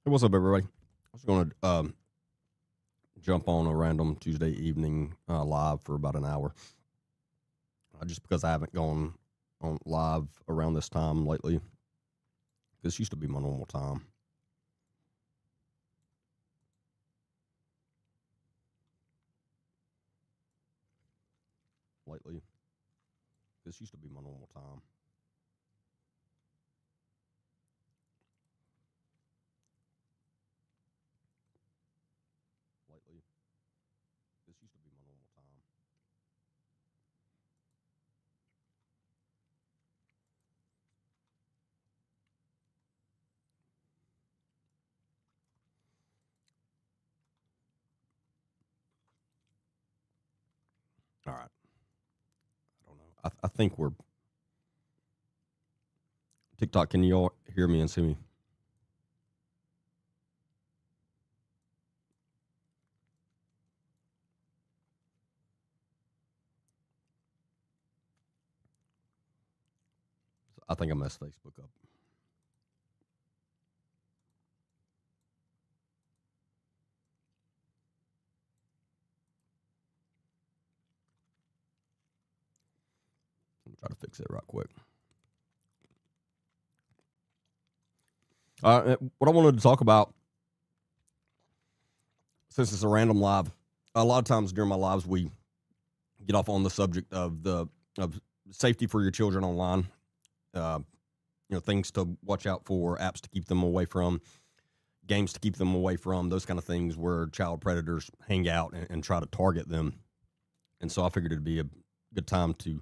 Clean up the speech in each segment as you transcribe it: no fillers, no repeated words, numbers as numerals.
Hey, what's up, everybody? I was going to jump on a random Tuesday evening live for about an hour, just because I haven't gone on live around this time lately. This used to be my normal time. Lately, this used to be my normal time. Lately, this used to be my normal time. All right. I don't know. I think we're TikTok. Can you all hear me and see me? I think I messed Facebook up. Let me try to fix it right quick. What I wanted to talk about, since it's a random live, a lot of times during my lives we get off on the subject of safety for your children online. Uh, things to watch out for, apps to keep them away from, games to keep them away from, those kind of things where child predators hang out and try to target them. And so I figured it'd be a good time to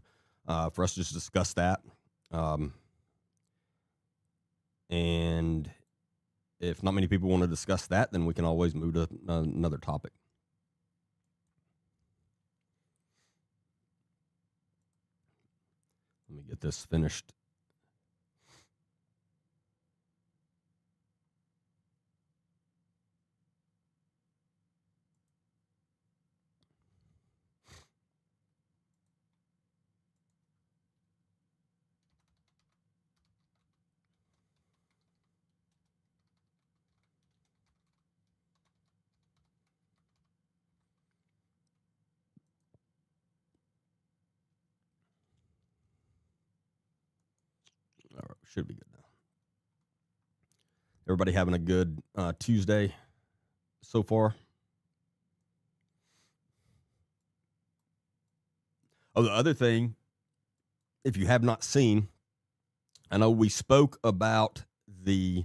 for us to just discuss that. And if not many people want to discuss that, then we can always move to another topic. Let me get this finished. All right, should be good now. Everybody having a good Tuesday so far? Oh, the other thing, if you have not seen, I know we spoke about the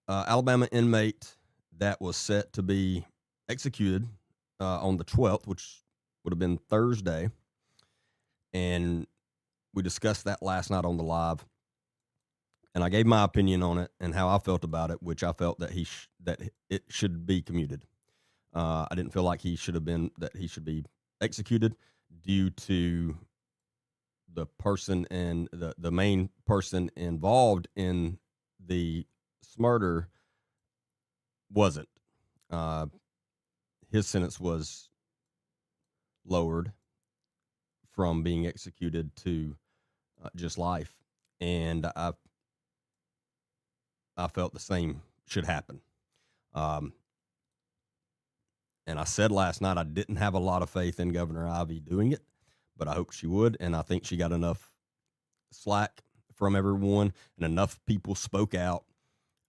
Alabama inmate that was set to be executed on the 12th, which would have been Thursday. And we discussed that last night on the live. And I gave my opinion on it and how I felt about it, which I felt that that it should be commuted. I didn't feel like he should be executed due to the person and the main person involved in the murder wasn't. His sentence was lowered from being executed to just life, and I felt the same should happen. And I said last night I didn't have a lot of faith in Governor Ivey doing it, but I hope she would, and I think she got enough slack from everyone, and enough people spoke out,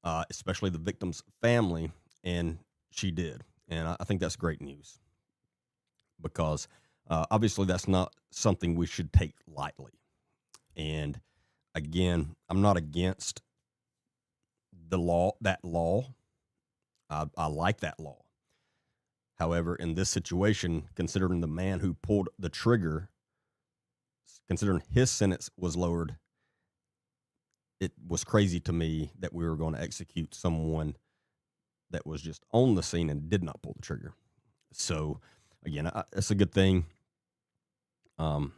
especially the victim's family, and she did. And I think that's great news because obviously that's not something we should take lightly. And again, I'm not against that law. I like that law. However, in this situation, considering the man who pulled the trigger, considering his sentence was lowered, it was crazy to me that we were going to execute someone that was just on the scene and did not pull the trigger. So, again, it's a good thing. And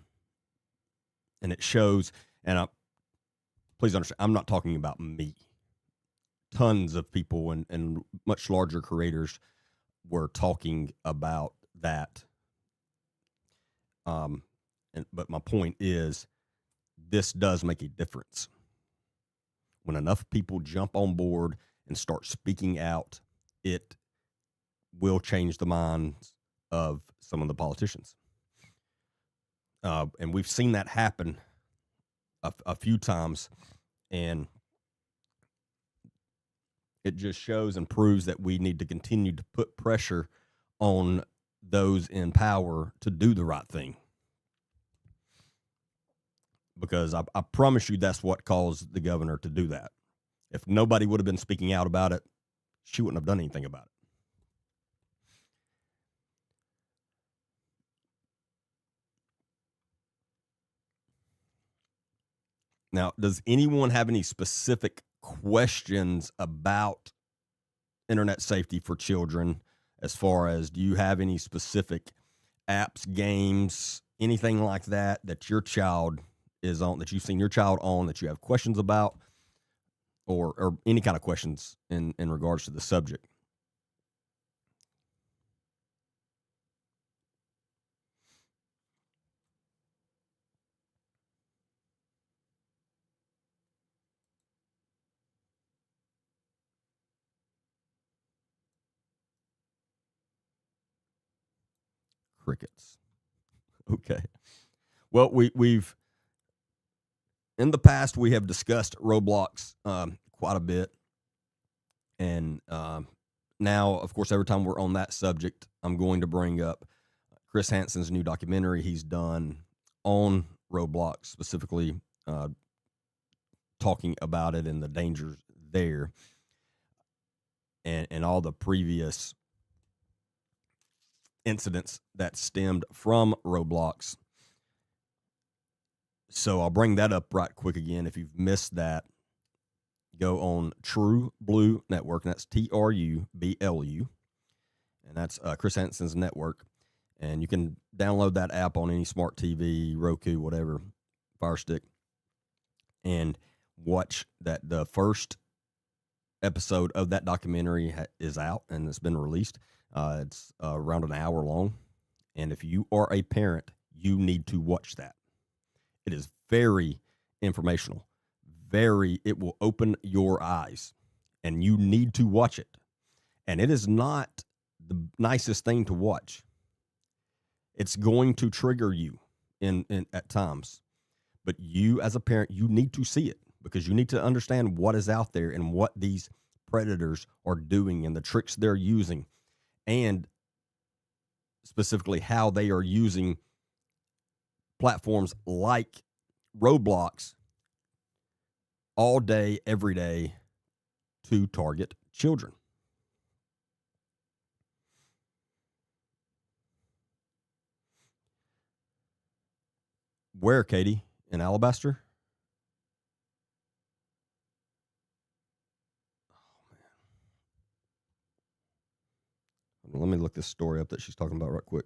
it shows, and please understand, I'm not talking about me. Tons of people and much larger creators were talking about that. But my point is, this does make a difference. When enough people jump on board and start speaking out, it will change the minds of some of the politicians. And we've seen that happen a few times, and it just shows and proves that we need to continue to put pressure on those in power to do the right thing. Because I promise you that's what caused the governor to do that. If nobody would have been speaking out about it, she wouldn't have done anything about it. Now, does anyone have any specific questions about internet safety for children? As far as, do you have any specific apps, games, anything like that your child is on, that you've seen your child on, that you have questions about, or any kind of questions in regards to the subject? Crickets. Okay. Well, we've in the past we have discussed Roblox quite a bit, and now, of course, every time we're on that subject, I'm going to bring up Chris Hansen's new documentary he's done on Roblox, specifically talking about it and the dangers there, and all the previous incidents that stemmed from Roblox. So I'll bring that up right quick again. If you've missed that, go on True Blue Network, and that's TRUBLU, and that's Chris Hansen's network. And you can download that app on any smart TV, Roku, whatever, Fire Stick, and watch that. The first episode of that documentary is out, and it's been released. It's around an hour long, and if you are a parent, you need to watch that. It is very informational. It will open your eyes, and you need to watch it. And it is not the nicest thing to watch. It's going to trigger you in at times, but you as a parent, you need to see it, because you need to understand what is out there and what these predators are doing and the tricks they're using, and specifically how they are using platforms like Roblox all day, every day, to target children. Where, Katie? In Alabaster? Oh, man. Let me look this story up that she's talking about right quick.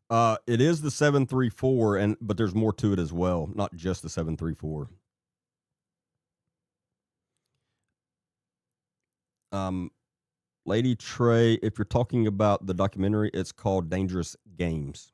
It is the 734, but there's more to it as well, not just the 734. Lady Trey, if you're talking about the documentary, it's called Dangerous Games.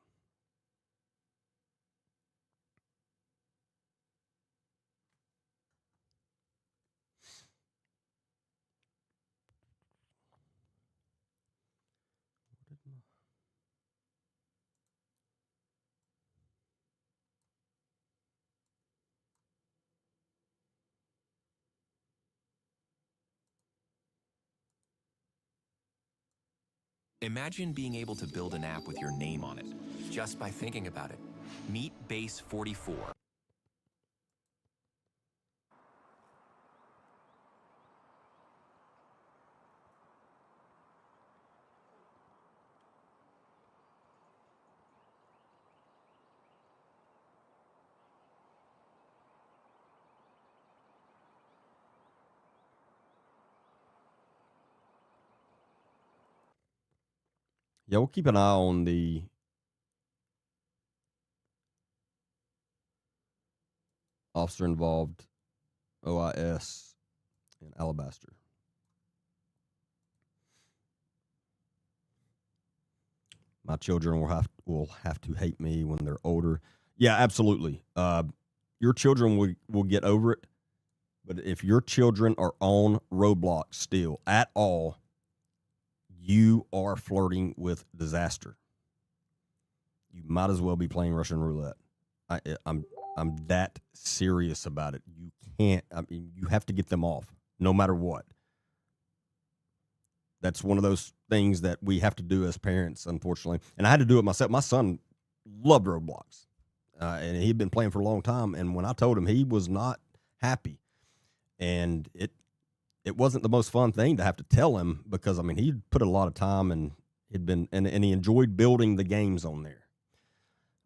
Imagine being able to build an app with your name on it, just by thinking about it. Meet Base 44. Yeah, we'll keep an eye on the officer involved OIS in Alabaster. My children will have to hate me when they're older. Yeah, absolutely. Your children will get over it, but if your children are on Roblox still at all, you are flirting with disaster. You might as well be playing Russian roulette. I'm that serious about it. You can't. I mean, you have to get them off, no matter what. That's one of those things that we have to do as parents, unfortunately. And I had to do it myself. My son loved Roblox, and he'd been playing for a long time. And when I told him, he was not happy, and it wasn't the most fun thing to have to tell him because I mean he'd put a lot of time and he'd been and he enjoyed building the games on there.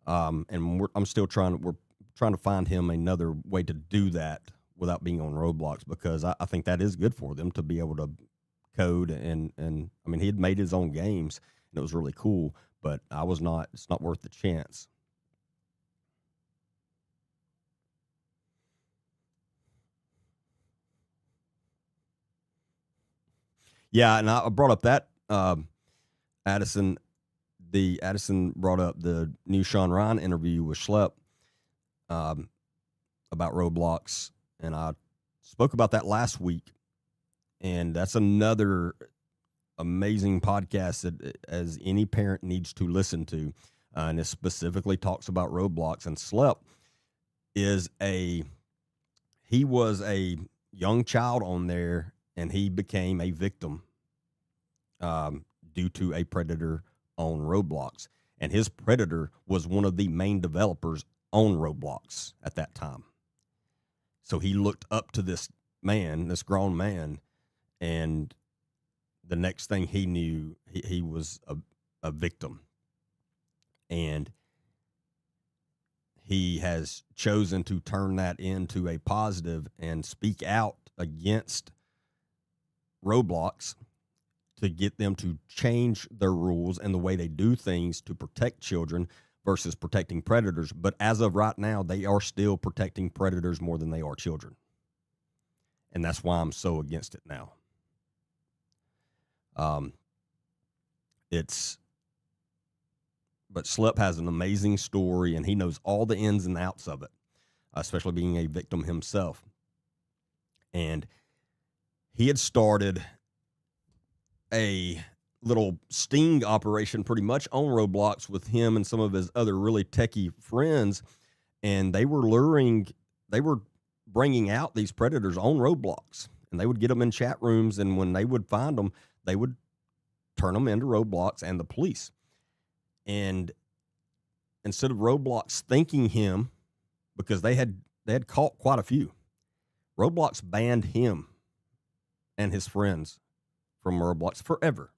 And we're trying to find him another way to do that without being on Roblox because I think that is good for them to be able to code and I mean he had made his own games and it was really cool, but it's not worth the chance. Yeah, and I brought up that Addison Addison brought up the new Sean Ryan interview with Schlepp um, about Roblox, and I spoke about that last week. And that's another amazing podcast that as any parent needs to listen to, and it specifically talks about Roblox. And Schlepp he was a young child on there, and he became a victim due to a predator on Roblox. And his predator was one of the main developers on Roblox at that time. So he looked up to this grown man, and the next thing he knew, he was a victim. And he has chosen to turn that into a positive and speak out against Roblox to get them to change their rules and the way they do things to protect children versus protecting predators. But as of right now, they are still protecting predators more than they are children. And that's why I'm so against it now. But Schlepp has an amazing story and he knows all the ins and outs of it, especially being a victim himself. And he had started a little sting operation pretty much on Roblox with him and some of his other really techie friends. And they were bringing out these predators on Roblox, and they would get them in chat rooms. And when they would find them, they would turn them into Roblox and the police. And instead of Roblox thanking him, because they had caught quite a few, Roblox banned him and his friends from Roblox forever.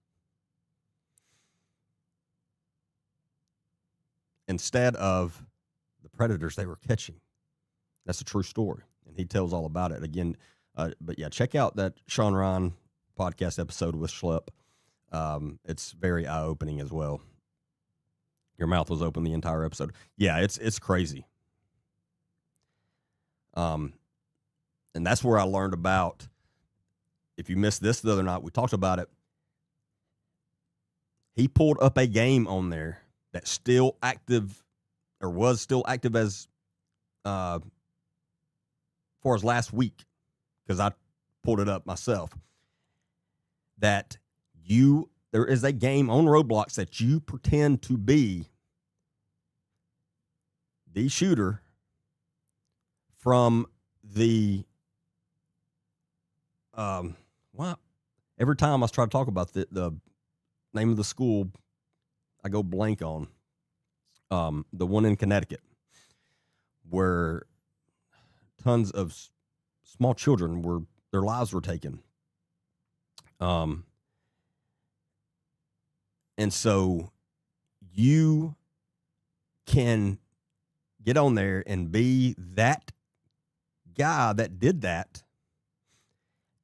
Instead of the predators they were catching. That's a true story, and he tells all about it again. But yeah, check out that Sean Ryan podcast episode with Schlepp. It's very eye-opening as well. Your mouth was open the entire episode. Yeah, it's crazy. And that's where I learned about, if you missed this the other night, we talked about it. He pulled up a game on there that's still active, or was still active as far as last week, because I pulled it up myself, that there is a game on Roblox that you pretend to be the shooter from the every time I try to talk about the name of the school I go blank on. The one in Connecticut, where tons of small children their lives were taken. And so you can get on there and be that guy that did that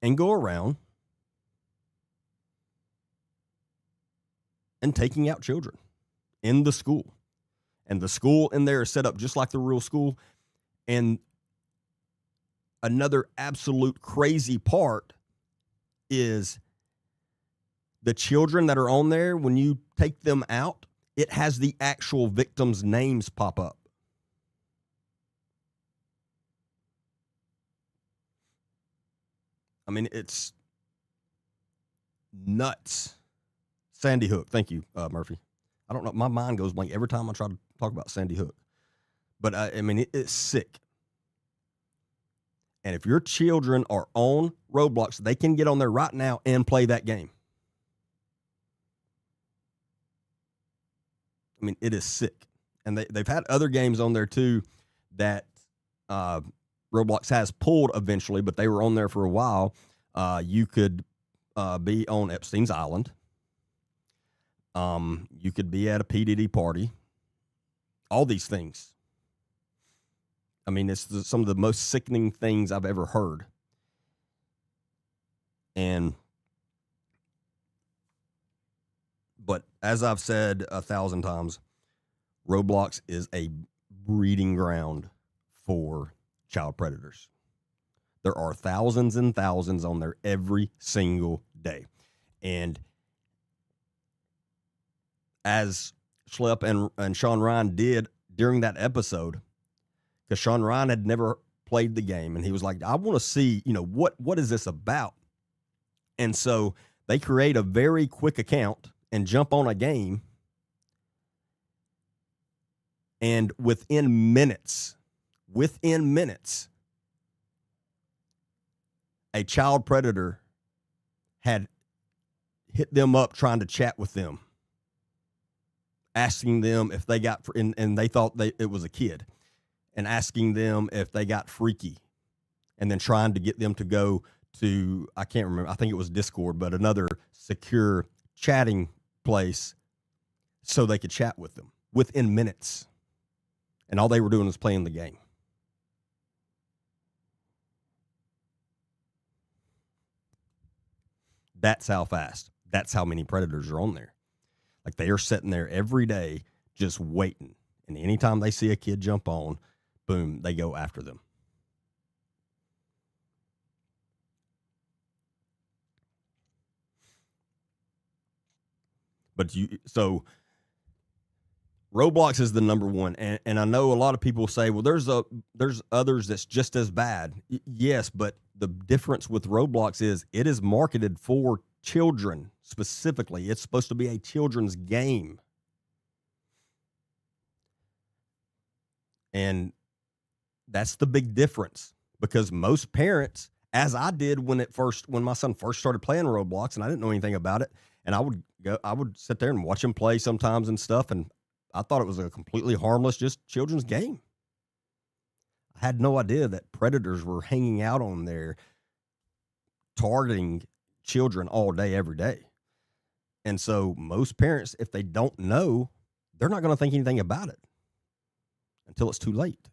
and go around and taking out children in the school. And the school in there is set up just like the real school. And another absolute crazy part is the children that are on there, when you take them out, it has the actual victims' names pop up. I mean, it's nuts. Sandy Hook. Thank you, Murphy. I don't know. My mind goes blank every time I try to talk about Sandy Hook. But, I mean, it's sick. And if your children are on Roblox, they can get on there right now and play that game. I mean, it is sick. And they've had other games on there, too, that Roblox has pulled eventually, but they were on there for a while. You could be on Epstein's Island. You could be at a P. Diddy party. All these things. I mean, it's some of the most sickening things I've ever heard. But as I've said 1,000 times, Roblox is a breeding ground for child predators. There are thousands and thousands on there every single day. And as Schlepp and Sean Ryan did during that episode, because Sean Ryan had never played the game, and he was like, I want to see, what is this about? And so they create a very quick account and jump on a game, and within minutes, a child predator had hit them up trying to chat with them, asking them if they got, and they thought it was a kid, and asking them if they got freaky, and then trying to get them to go to, I can't remember, I think it was Discord, but another secure chatting place so they could chat with them within minutes. And all they were doing was playing the game. That's how fast. That's how many predators are on there. Like, they are sitting there every day just waiting. And anytime they see a kid jump on, boom, they go after them. So Roblox is the number one, and I know a lot of people say, well, there's others that's just as bad. Yes, but the difference with Roblox is it is marketed for children specifically. It's supposed to be a children's game. And that's the big difference, because most parents, as I did when my son first started playing Roblox, and I didn't know anything about it, and I would sit there and watch him play sometimes and stuff, and I thought it was a completely harmless, just children's game. I had no idea that predators were hanging out on there, targeting children all day, every day. And so most parents, if they don't know, they're not going to think anything about it until it's too late.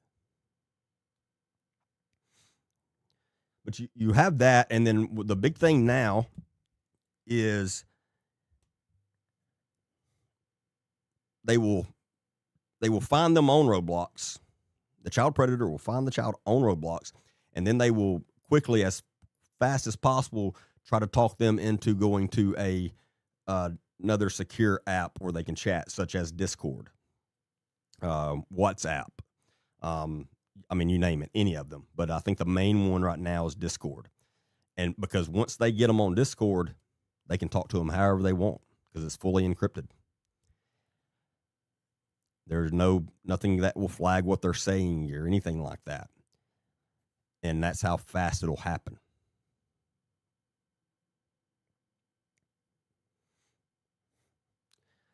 But you have that, and then the big thing now is they will find them on Roblox. The child predator will find the child on Roblox, and then they will quickly, as fast as possible, try to talk them into going to another secure app where they can chat, such as Discord, WhatsApp. I mean, you name it, any of them. But I think the main one right now is Discord. And because once they get them on Discord, they can talk to them however they want, because it's fully encrypted. There's nothing that will flag what they're saying or anything like that. And that's how fast it'll happen.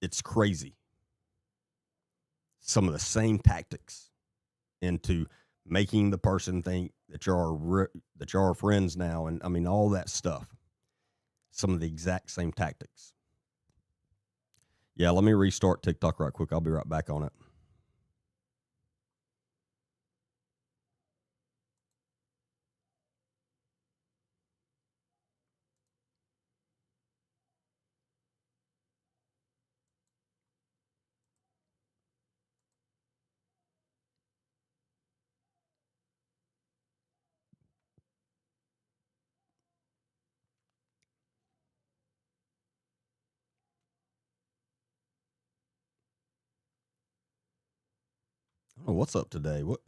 it's crazy. Some of the same tactics into making the person think that you're friends now, and I mean all that stuff. Some of the exact same tactics. Yeah, let me restart TikTok right quick. I'll be right back on it. I don't know what's up today. What?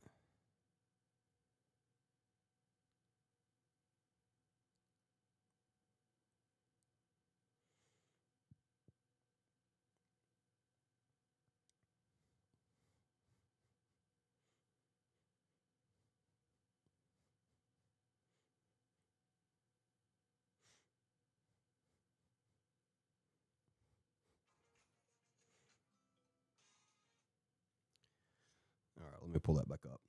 All right, let me pull that back up.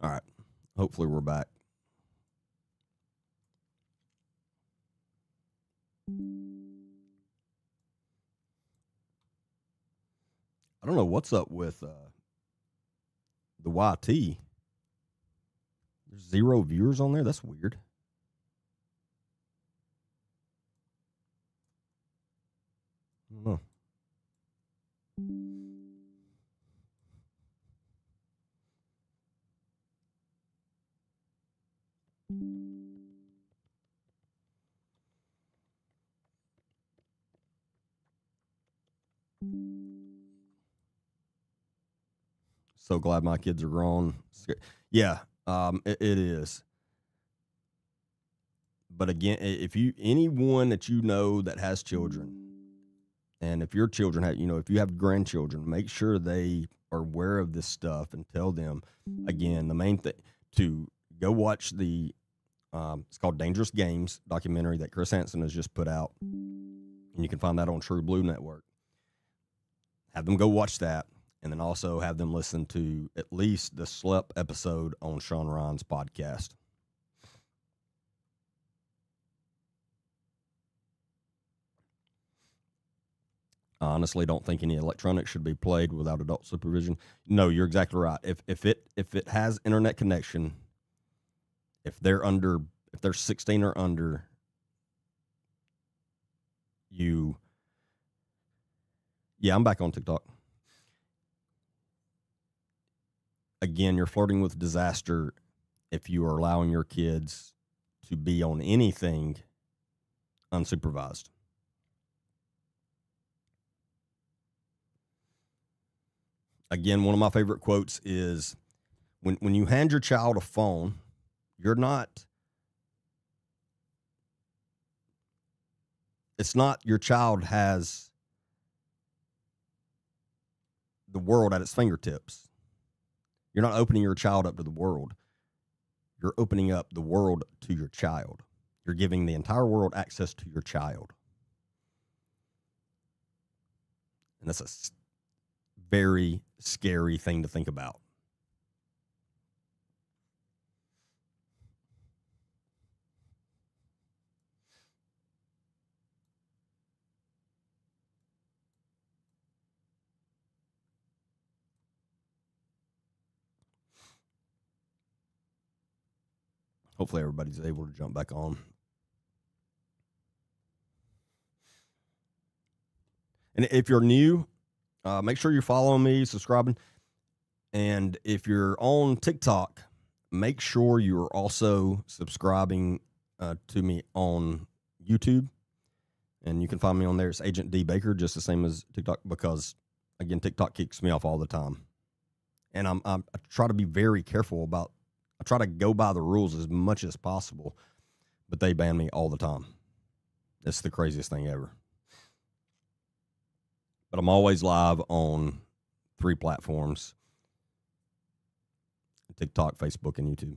All right. Hopefully we're back. I don't know what's up with the YT. There's 0 viewers on there. That's weird. I don't know. So glad my kids are grown. Yeah, it is. But again, if anyone that you know that has children, and if your children have, if you have grandchildren, make sure they are aware of this stuff and tell them. Again, the main thing to go watch the it's called Dangerous Games documentary that Chris Hansen has just put out, and you can find that on True Blue Network. Have them go watch that, and then also have them listen to at least the Slep episode on Sean Ryan's podcast. I honestly don't think any electronics should be played without adult supervision. No, you're exactly right. If it has internet connection, if they're 16 or under, yeah, I'm back on TikTok. Again, you're flirting with disaster if you are allowing your kids to be on anything unsupervised. Again, one of my favorite quotes is when you hand your child a phone, it's not your child has the world at its fingertips. You're not opening your child up to the world. You're opening up the world to your child. You're giving the entire world access to your child. And that's a very scary thing to think about. Hopefully everybody's able to jump back on. And if you're new, make sure you're following me, subscribing. And if you're on TikTok, make sure you're also subscribing to me on YouTube. And you can find me on there. It's Agent D Baker, just the same as TikTok, because, again, TikTok kicks me off all the time. And I try to be very careful about, I try to go by the rules as much as possible, but they ban me all the time. It's the craziest thing ever. But I'm always live on 3 platforms: TikTok, Facebook, and YouTube.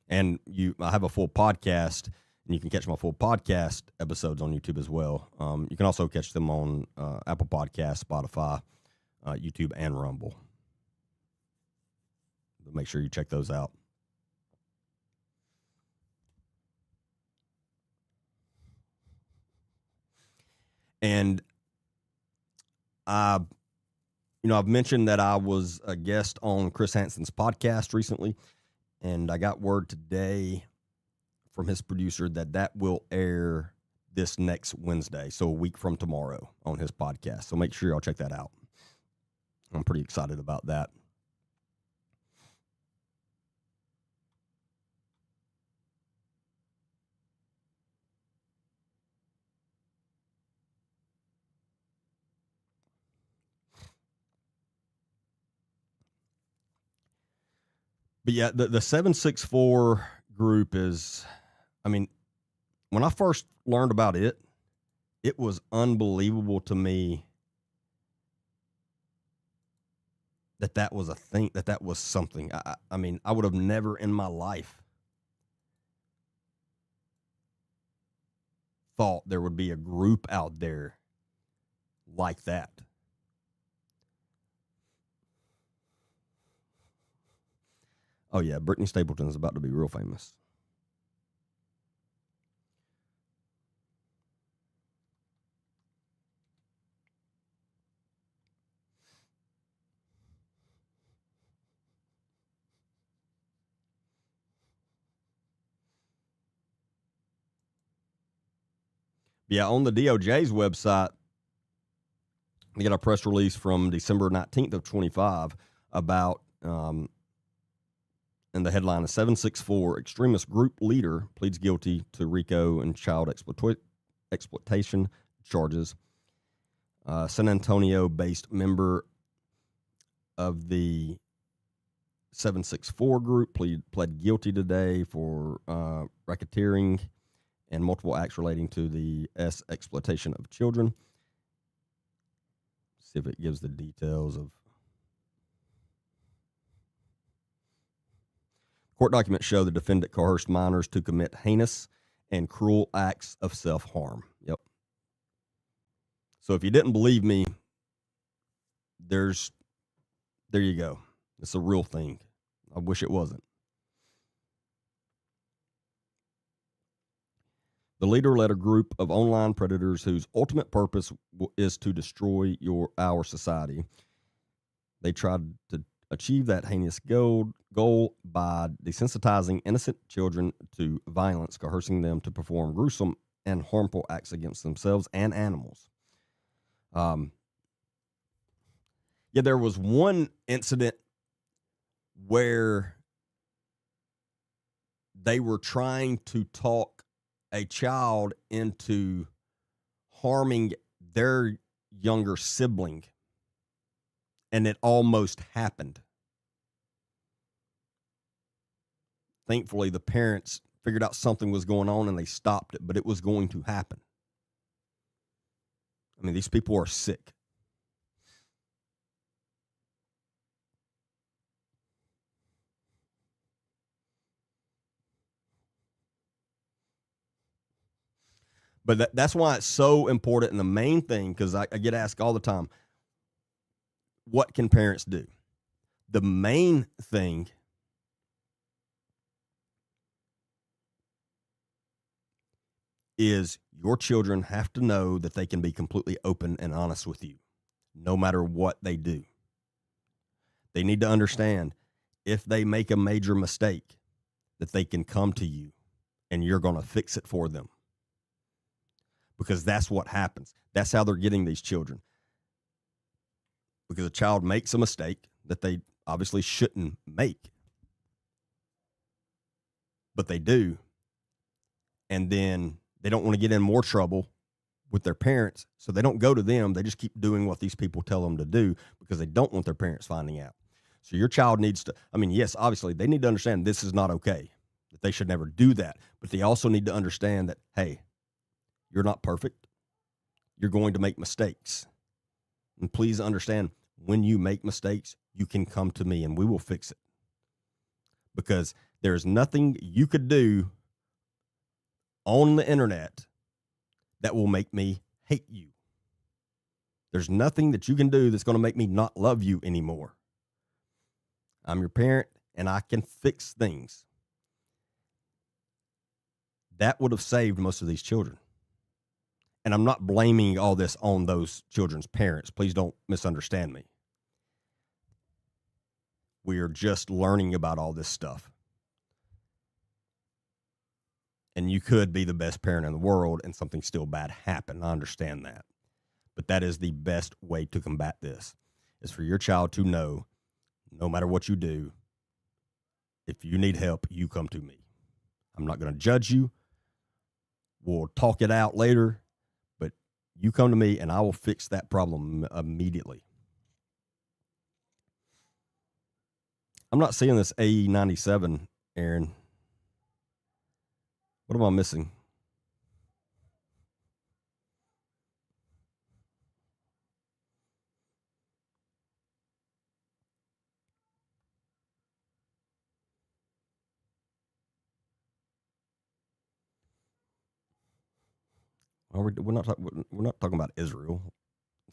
And I have a full podcast, and you can catch my full podcast episodes on YouTube as well. You can also catch them on Apple Podcasts, Spotify, YouTube, and Rumble. But make sure you check those out. And I've mentioned that I was a guest on Chris Hansen's podcast recently, and I got word today from his producer that will air this next Wednesday, so a week from tomorrow, on his podcast. So make sure y'all check that out. I'm pretty excited about that. But yeah, the 764 group is, I mean, when I first learned about it, it was unbelievable to me that was a thing, that was something. I mean, I would have never in my life thought there would be a group out there like that. Oh, yeah, Brittany Stapleton is about to be real famous. Yeah, on the DOJ's website, we got a press release from December 19th of 25 about, and the headline is 764 extremist group leader pleads guilty to RICO and child exploitation charges. San Antonio-based member of the 764 group pled guilty today for racketeering and multiple acts relating to the exploitation of children. See if it gives the details of. Court documents show the defendant coerced minors to commit heinous and cruel acts of self-harm. Yep. So if you didn't believe me, there you go. It's a real thing. I wish it wasn't. The leader led a group of online predators whose ultimate purpose is to destroy our society. They tried to achieve that heinous goal by desensitizing innocent children to violence, coercing them to perform gruesome and harmful acts against themselves and animals. Yeah, there was one incident where they were trying to talk a child into harming their younger sibling, and it almost happened. Thankfully, the parents figured out something was going on and they stopped it, but it was going to happen. I mean, these people are sick. But that's why it's so important. And the main thing, because I get asked all the time, what can parents do? The main thing is your children have to know that they can be completely open and honest with you, no matter what they do. They need to understand if they make a major mistake, that they can come to you and you're going to fix it for them. Because that's what happens. That's how they're getting these children. Because a child makes a mistake that they obviously shouldn't make. but they do. And then they don't want to get in more trouble with their parents, so they don't go to them. They just keep doing what these people tell them to do because they don't want their parents finding out. So your child needs to, I mean, yes, obviously they need to understand this is not okay, that they should never do that. But they also need to understand that, hey, you're not perfect. You're going to make mistakes. And please understand, when you make mistakes, you can come to me and we will fix it. Because there's nothing you could do on the internet that will make me hate you. There's nothing that you can do that's going to make me not love you anymore. I'm your parent and I can fix things. That would have saved most of these children. And I'm not blaming all this on those children's parents. Please don't misunderstand me. We are just learning about all this stuff. And you could be the best parent in the world and something still bad happen. I understand that. But that is the best way to combat this, is for your child to know, no matter what you do, if you need help, you come to me. I'm not going to judge you. We'll talk it out later, but you come to me and I will fix that problem immediately. I'm not seeing this AE97, Aaron. What am I missing? We're not talking about Israel.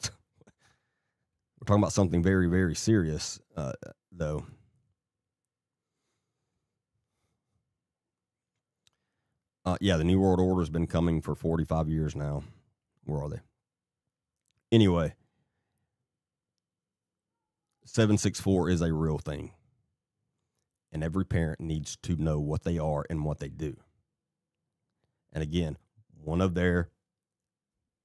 We're talking about something very, very serious, though. Yeah, the New World Order has been coming for 45 years now. Where are they? Anyway, 764 is a real thing. And every parent needs to know what they are and what they do. And again, one of their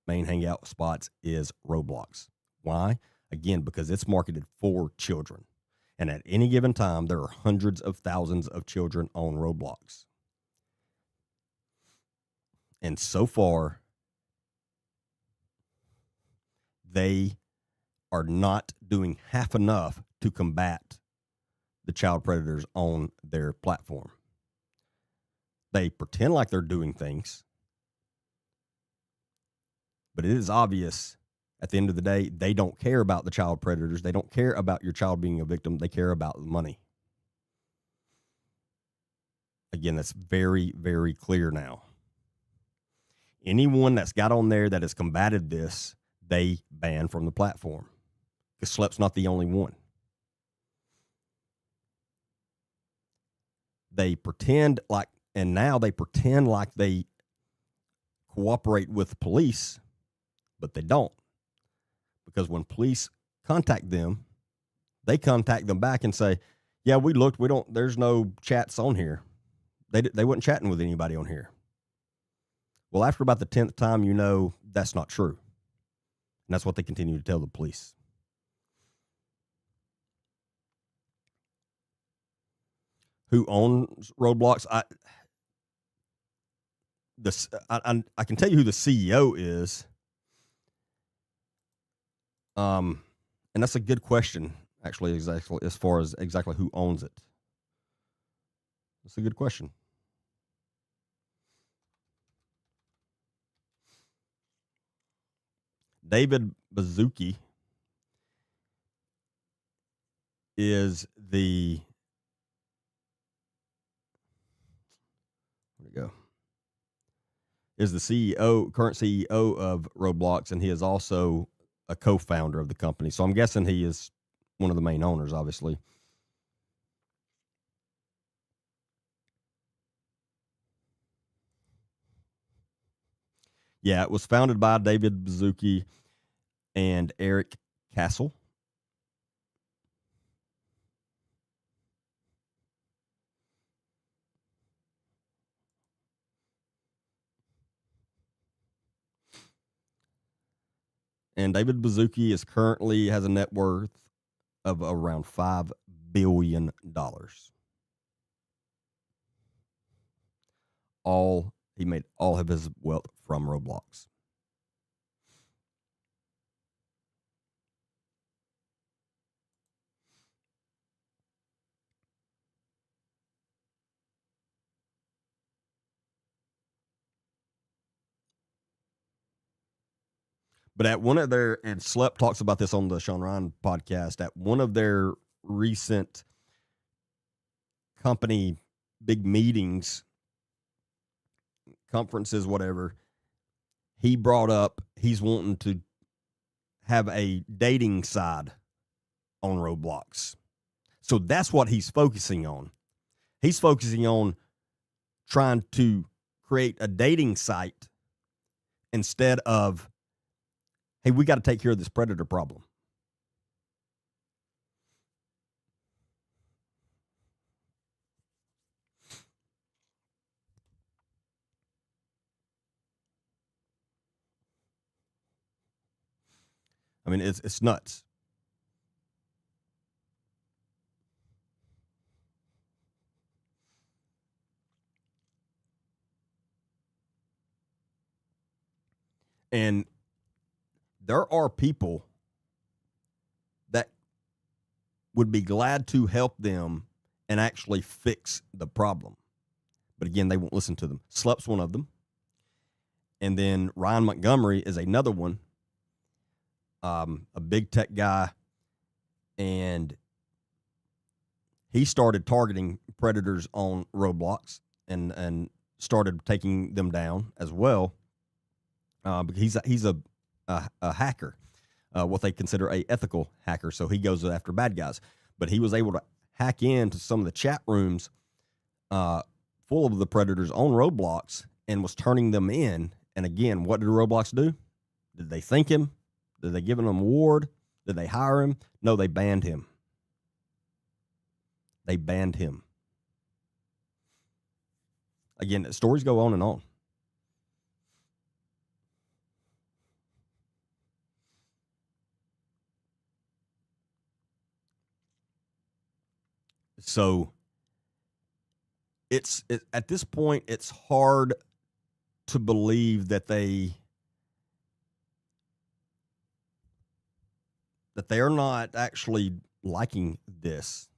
main hangout spots is Roblox. Why? Again, because it's marketed for children. And at any given time, there are hundreds of thousands of children on Roblox. And so far, they are not doing half enough to combat the child predators on their platform. They pretend like they're doing things, but it is obvious at the end of the day, they don't care about the child predators. They don't care about your child being a victim. They care about the money. Again, that's very, very clear now. Anyone that's got on there that has combated this, they ban from the platform. Because Slep's not the only one. They pretend like, and now they pretend like they cooperate with police, but they don't. Because when police contact them, they contact them back and say, yeah, we looked, there's no chats on here. They weren't chatting with anybody on here. Well, after about the 10th time, you know that's not true. And that's what they continue to tell the police. Who owns Roblox? I can tell you who the CEO is. And that's a good question, actually, exactly as far as exactly who owns it. That's a good question. David Baszucki is the, where'd it go? Is the CEO, current CEO of Roblox, and he is also a co-founder of the company. So I'm guessing he is one of the main owners, obviously. Yeah, it was founded by David Baszucki and Eric Castle. And David Baszucki has a net worth of around $5 billion. he made all of his wealth from Roblox. But at one of their, and Slep talks about this on the Sean Ryan podcast, at one of their recent company big meetings, conferences, whatever, he brought up he's wanting to have a dating side on Roblox. So that's what he's focusing on. He's focusing on trying to create a dating site instead of, hey, we got to take care of this predator problem. I mean, it's nuts. And there are people that would be glad to help them and actually fix the problem. But again, they won't listen to them. Slep's one of them. And then Ryan Montgomery is another one, a big tech guy. And he started targeting predators on Roblox and started taking them down as well. He's a hacker, what they consider a ethical hacker. So he goes after bad guys. But he was able to hack into some of the chat rooms full of the predators on Roblox and was turning them in. And again, what did Roblox do? Did they thank him? Did they give him an award? Did they hire him? No, they banned him. They banned him. Again, the stories go on and on. So at this point, it's hard to believe that they are not actually liking this,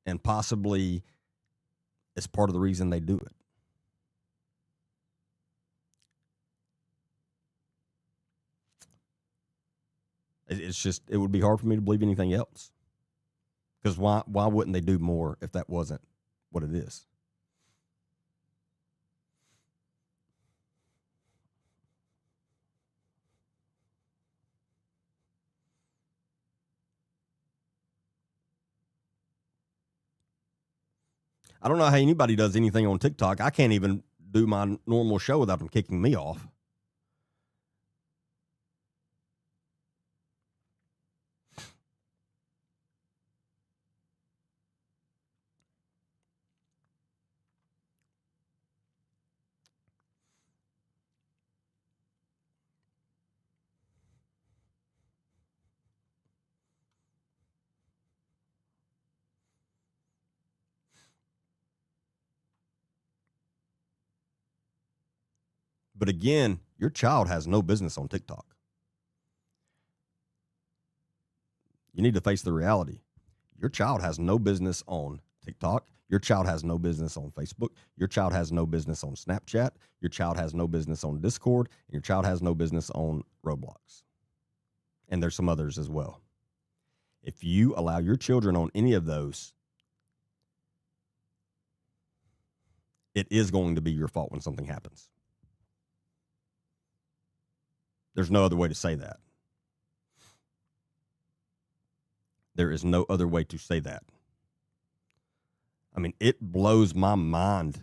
and possibly it's part of the reason they do it. It's just, it would be hard for me to believe anything else. Because why wouldn't they do more if that wasn't what it is? I don't know how anybody does anything on TikTok. I can't even do my normal show without them kicking me off. But again, your child has no business on TikTok. You need to face the reality. Your child has no business on TikTok. Your child has no business on Facebook. Your child has no business on Snapchat. Your child has no business on Discord. And your child has no business on Roblox. And there's some others as well. If you allow your children on any of those, it is going to be your fault when something happens. There's no other way to say that. There is no other way to say that. I mean, it blows my mind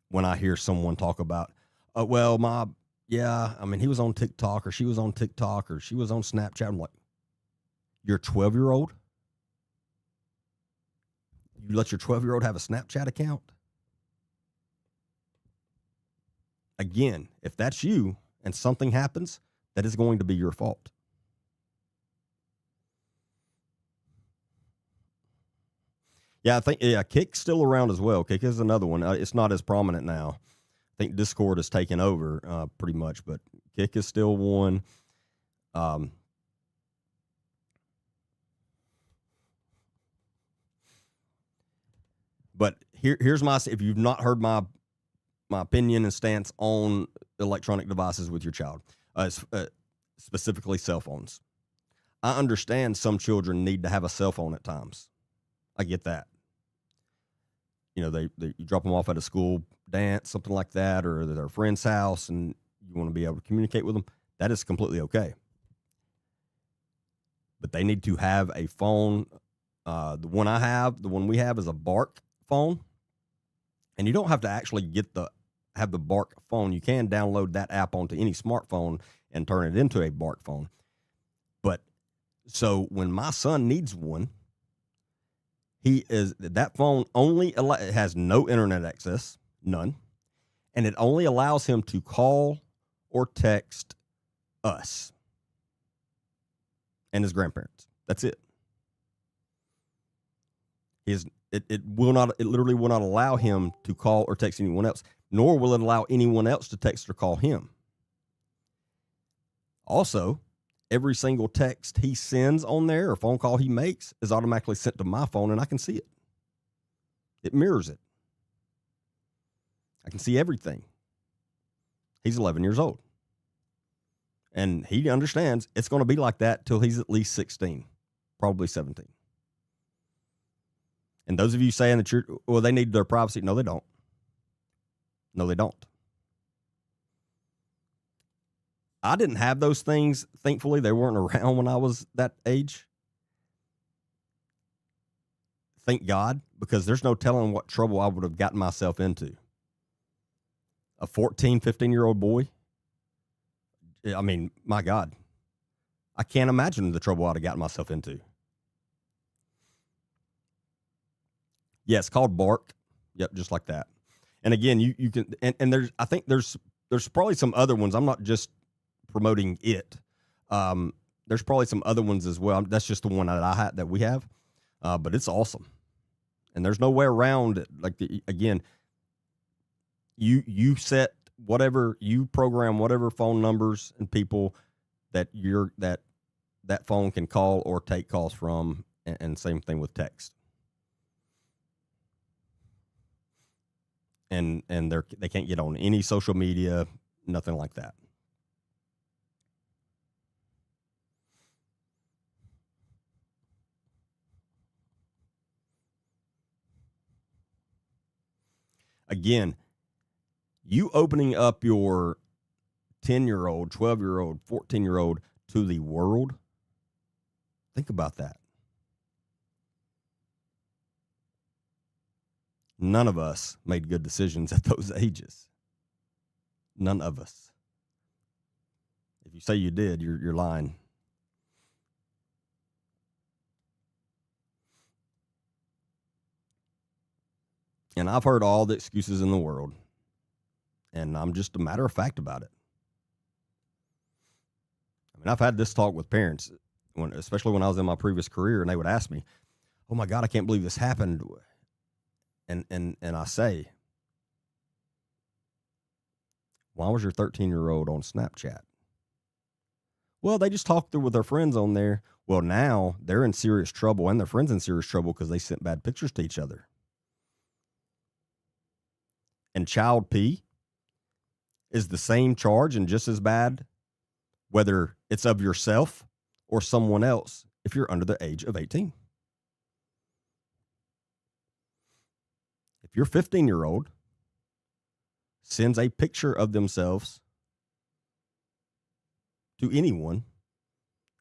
when I hear someone talk about, he was on TikTok, or she was on TikTok, or she was on Snapchat. I'm like, your 12-year-old? You let your 12-year-old have a Snapchat account? Again, if that's you and something happens, that is going to be your fault. Yeah, I think Kick's still around as well. Kick is another one. It's not as prominent now. I think Discord has taken over pretty much, but Kick is still one. But here's my, if you've not heard my opinion and stance on electronic devices with your child, specifically cell phones. I understand some children need to have a cell phone at times. I get that. You know, you drop them off at a school dance, something like that, or their friend's house, and you want to be able to communicate with them. That is completely okay. But they need to have a phone. The one we have is a Bark phone, and you don't have to actually have the Bark phone. You can download that app onto any smartphone and turn it into a Bark phone. But so when my son needs one, that phone it has no internet access, none, and it only allows him to call or text us and his grandparents. That's it. It literally will not allow him to call or text anyone else, nor will it allow anyone else to text or call him. Also, every single text he sends on there or phone call he makes is automatically sent to my phone, and I can see it. It mirrors it. I can see everything. He's 11 years old. And he understands it's going to be like that till he's at least 16, probably 17. And those of you saying that they need their privacy, no, they don't. No, they don't. I didn't have those things. Thankfully, they weren't around when I was that age. Thank God, because there's no telling what trouble I would have gotten myself into. A 14, 15-year-old boy. I mean, my God. I can't imagine the trouble I'd have gotten myself into. Yeah, it's called Bark. Yep, just like that. And again, you can, and I think there's probably some other ones. I'm not just promoting it. There's probably some other ones as well. That's just the one that we have. But it's awesome. And there's no way around it. Like again, you set whatever, you program whatever phone numbers and people that that phone can call or take calls from, and same thing with text. And they can't get on any social media, nothing like that. Again, you opening up your 10-year-old, 12-year-old, 14-year-old to the world, think about that. None of us made good decisions at those ages. None of us. If you say you did, you're lying. And I've heard all the excuses in the world, and I'm just a matter of fact about it. I mean, I've had this talk with parents, especially when I was in my previous career, and they would ask me, "Oh my God, I can't believe this happened." And I say, "Why was your 13-year-old on Snapchat?" Well, they just talked with their friends on there. Well, now they're in serious trouble, and their friends in serious trouble because they sent bad pictures to each other. And child P is the same charge and just as bad, whether it's of yourself or someone else, if you're under the age of 18. If your 15-year-old sends a picture of themselves to anyone,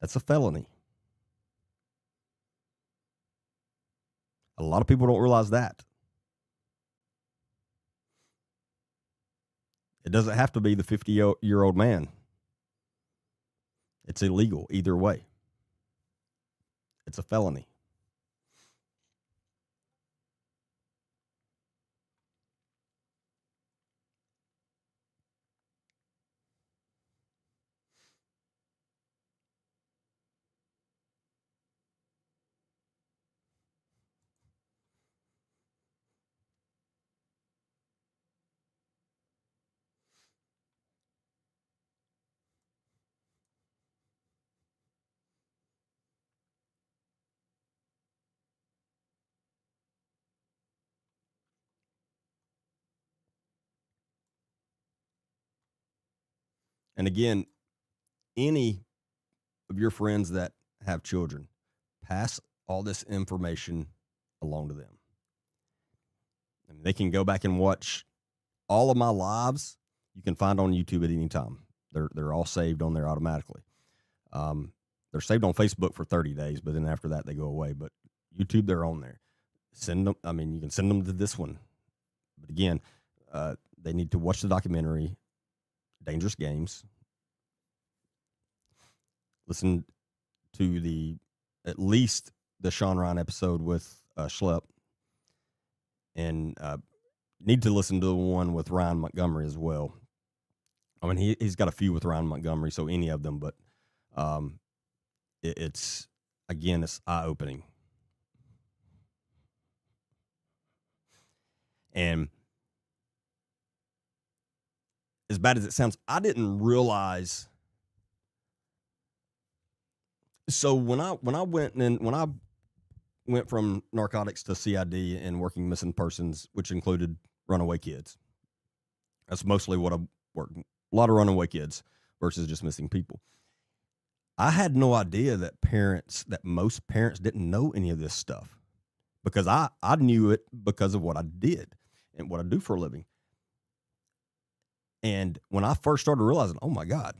that's a felony. A lot of people don't realize that. It doesn't have to be the 50-year-old man. It's illegal either way. It's a felony. And again, any of your friends that have children, pass all this information along to them. I mean, they can go back and watch all of my lives. You can find on YouTube at any time. They're all saved on there automatically. They're saved on Facebook for 30 days, but then after that they go away. But YouTube, they're on there. Send them. I mean, you can send them to this one. But again, they need to watch the documentary, Dangerous Games. Listen to at least the Sean Ryan episode with Schlepp, and need to listen to the one with Ryan Montgomery as well. I mean, he's got a few with Ryan Montgomery, so any of them, but it's eye-opening. And as bad as it sounds, I didn't realize. So when I went from narcotics to CID and working missing persons, which included runaway kids. That's mostly what I worked. A lot of runaway kids versus just missing people. I had no idea that most parents didn't know any of this stuff, because I knew it because of what I did and what I do for a living. And when I first started realizing, oh my God,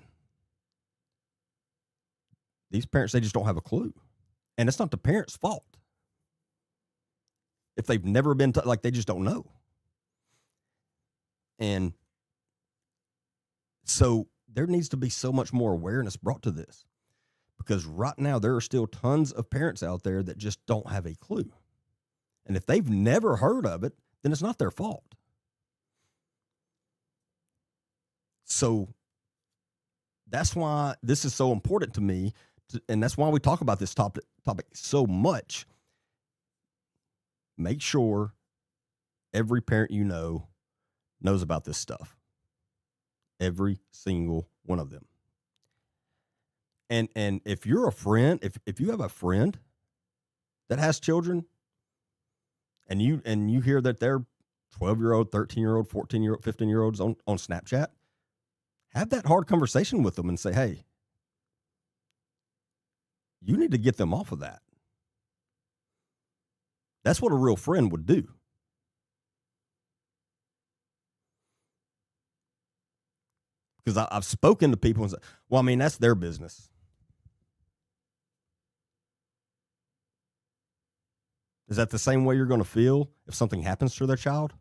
these parents, they just don't have a clue. And it's not the parents' fault. If they've never been, they just don't know. And so there needs to be so much more awareness brought to this, because right now there are still tons of parents out there that just don't have a clue. And if they've never heard of it, then it's not their fault. So that's why this is so important to me. And that's why we talk about this topic so much. Make sure every parent you know knows about this stuff. Every single one of them. And if you're a friend, if you have a friend that has children, and you hear that they're 12-year-old, 13-year-old, 14-year-old, 15-year-olds on Snapchat, have that hard conversation with them and say, hey, you need to get them off of that. That's what a real friend would do. Because I've spoken to people and said, well, I mean, that's their business. Is that the same way you're going to feel if something happens to their child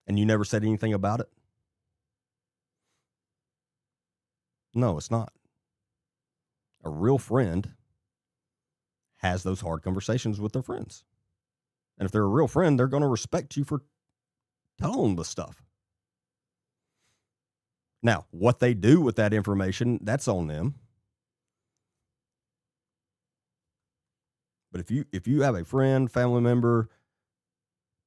and you never said anything about it? No, it's not. A real friend has those hard conversations with their friends. And if they're a real friend, they're going to respect you for telling them the stuff. Now, what they do with that information, that's on them. But if you have a friend, family member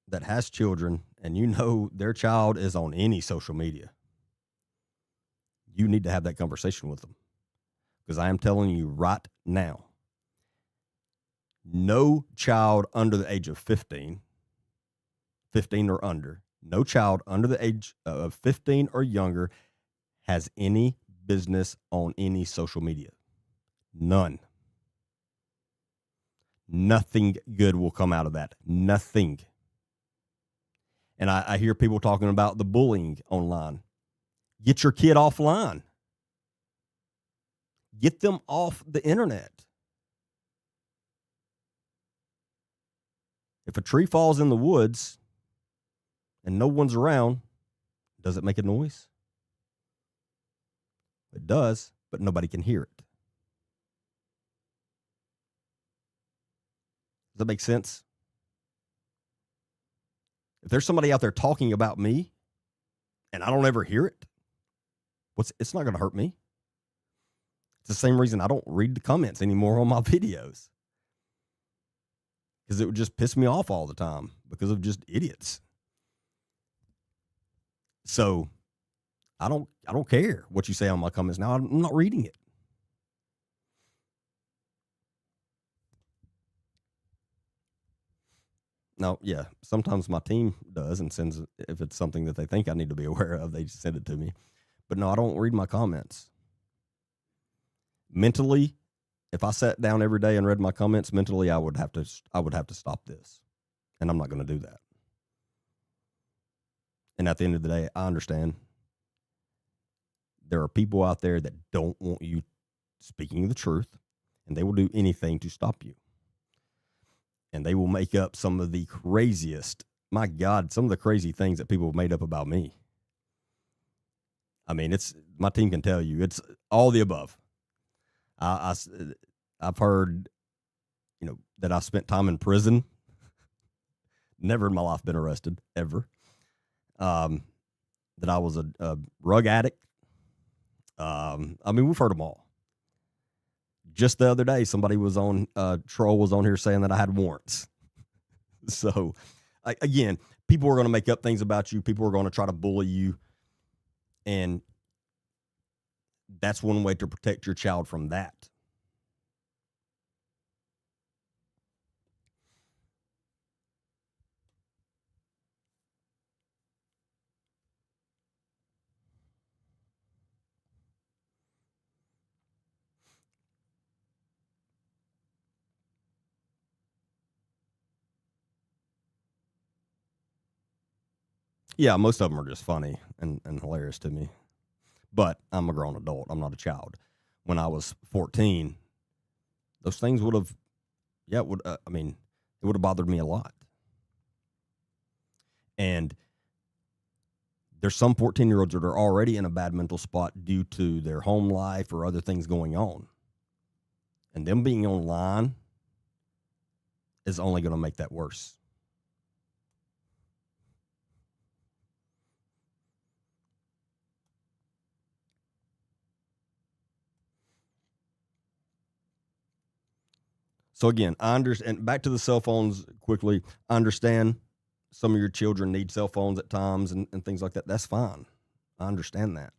that has children, and you know their child is on any social media, you need to have that conversation with them. Because I am telling you right now, no child under the age of 15 or under, no child under the age of 15 or younger has any business on any social media. None. Nothing good will come out of that. Nothing. And I hear people talking about the bullying online. Get your kid offline. Get them off the internet. If a tree falls in the woods and no one's around, does it make a noise? It does, but nobody can hear it. Does that make sense? If there's somebody out there talking about me and I don't ever hear it, it's not going to hurt me. It's the same reason I don't read the comments anymore on my videos, because it would just piss me off all the time because of just idiots. So I don't care what you say on my comments now. I'm not reading it. Now, yeah, sometimes my team does and sends, if it's something that they think I need to be aware of, they send it to me. But no, I don't read my comments. Mentally, if I sat down every day and read my comments mentally, I would have to stop this. And I'm not going to do that. And at the end of the day, I understand there are people out there that don't want you speaking the truth, and they will do anything to stop you. And they will make up some of the craziest, my God, some of the crazy things that people have made up about me. I mean, my team can tell you, it's all the above. I've heard, that I spent time in prison. Never in my life been arrested, ever. That I was a rug addict. I mean, we've heard them all. Just the other day, somebody was on, troll was on here saying that I had warrants. So, again, people are going to make up things about you. People are going to try to bully you. And that's one way to protect your child from that. Yeah, most of them are just funny and hilarious to me. But I'm a grown adult. I'm not a child. When I was 14, those things would have, it would have bothered me a lot. And there's some 14-year-olds that are already in a bad mental spot due to their home life or other things going on. And them being online is only going to make that worse. So again, I understand, back to the cell phones quickly, I understand some of your children need cell phones at times and things like that. That's fine. I understand that.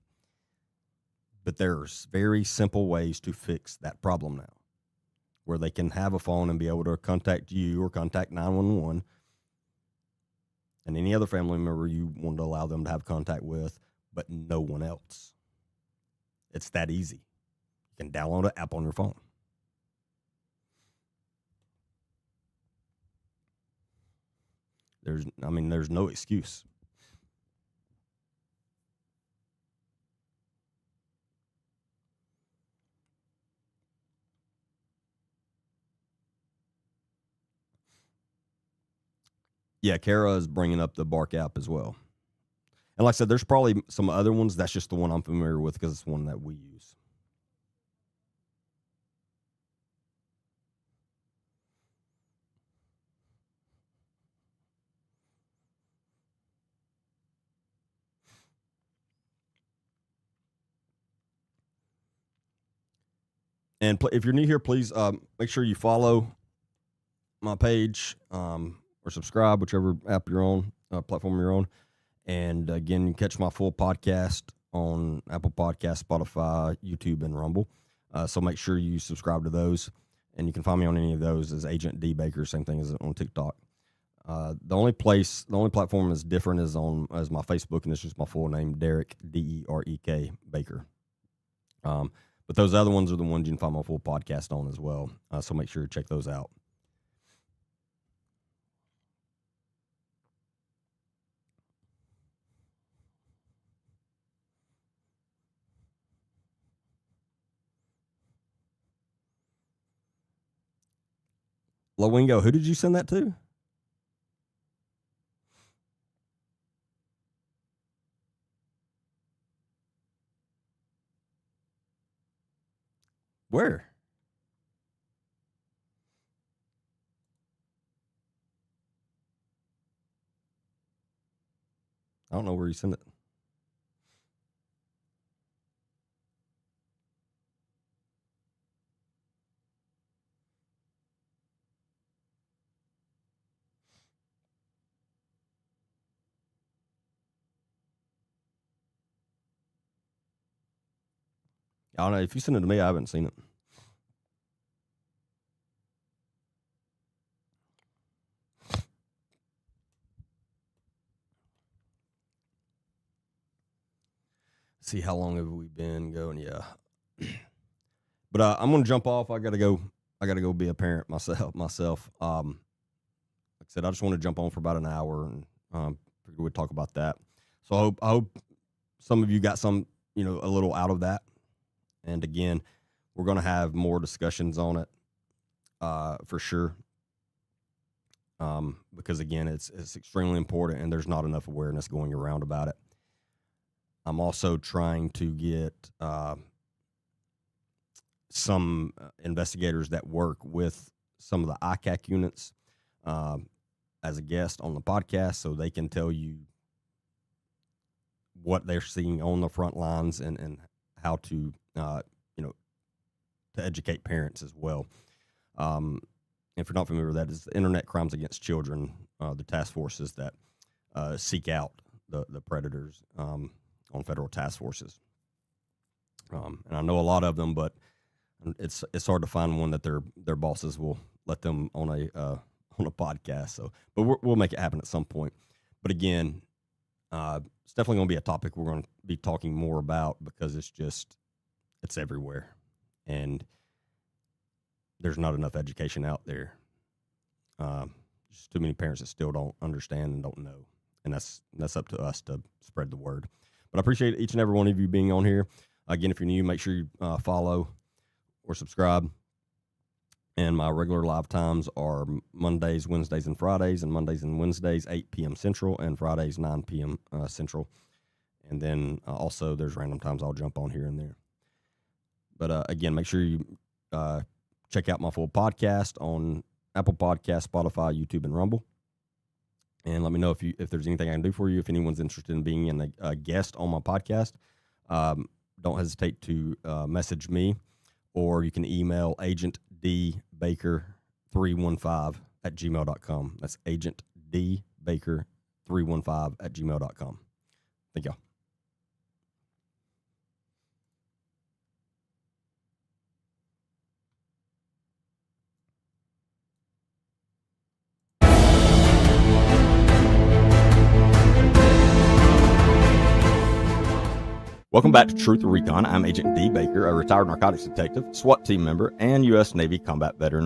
But there's very simple ways to fix that problem now, where they can have a phone and be able to contact you or contact 911 and any other family member you want to allow them to have contact with, but no one else. It's that easy. You can download an app on your phone. There's no excuse. Yeah, Kara is bringing up the Bark app as well. And like I said, there's probably some other ones. That's just the one I'm familiar with because it's one that we use. And if you're new here, please make sure you follow my page or subscribe, whichever app you're on, platform you're on. And again, you can catch my full podcast on Apple Podcasts, Spotify, YouTube, and Rumble. So make sure you subscribe to those. And you can find me on any of those as Agent D Baker, same thing as on TikTok. The only platform is different is my Facebook, and it's just my full name, Derek, Derek Baker. But those other ones are the ones you can find my full podcast on as well. So make sure you check those out. Lowingo, who did you send that to? Where? I don't know where you sent it. I don't know. If you send it to me, I haven't seen it. see how long have we been going. Yeah. But I'm going to jump off. I got to go be a parent myself. Like I said, I just want to jump on for about an hour and figured we'd talk about that. So I hope some of you got some, a little out of that. And again, we're going to have more discussions on it for sure. Because again, it's extremely important and there's not enough awareness going around about it. I'm also trying to get some investigators that work with some of the ICAC units as a guest on the podcast so they can tell you what they're seeing on the front lines and how to, to educate parents as well. If you're not familiar with that, is the Internet Crimes Against Children, the task forces that seek out the predators on federal task forces. And I know a lot of them, but it's hard to find one that their bosses will let them on a podcast. So, but we'll make it happen at some point. But again, it's definitely going to be a topic we're going to be talking more about because it's everywhere, and there's not enough education out there. Just too many parents that still don't understand and don't know, and that's up to us to spread the word. But I appreciate each and every one of you being on here. Again, if you're new, make sure you follow or subscribe. And my regular live times are Mondays, Wednesdays, and Fridays. And Mondays and Wednesdays, 8 p.m. Central, and Fridays, 9 p.m. Central. And then also there's random times I'll jump on here and there. But again, make sure you check out my full podcast on Apple Podcasts, Spotify, YouTube, and Rumble. And let me know if there's anything I can do for you. If anyone's interested in being a guest on my podcast, don't hesitate to message me, or you can email agentdbaker315@gmail.com. That's agentdbaker315@gmail.com. Thank y'all. Welcome back to Truth or Recon. I'm Agent D. Baker, a retired narcotics detective, SWAT team member, and U.S. Navy combat veteran of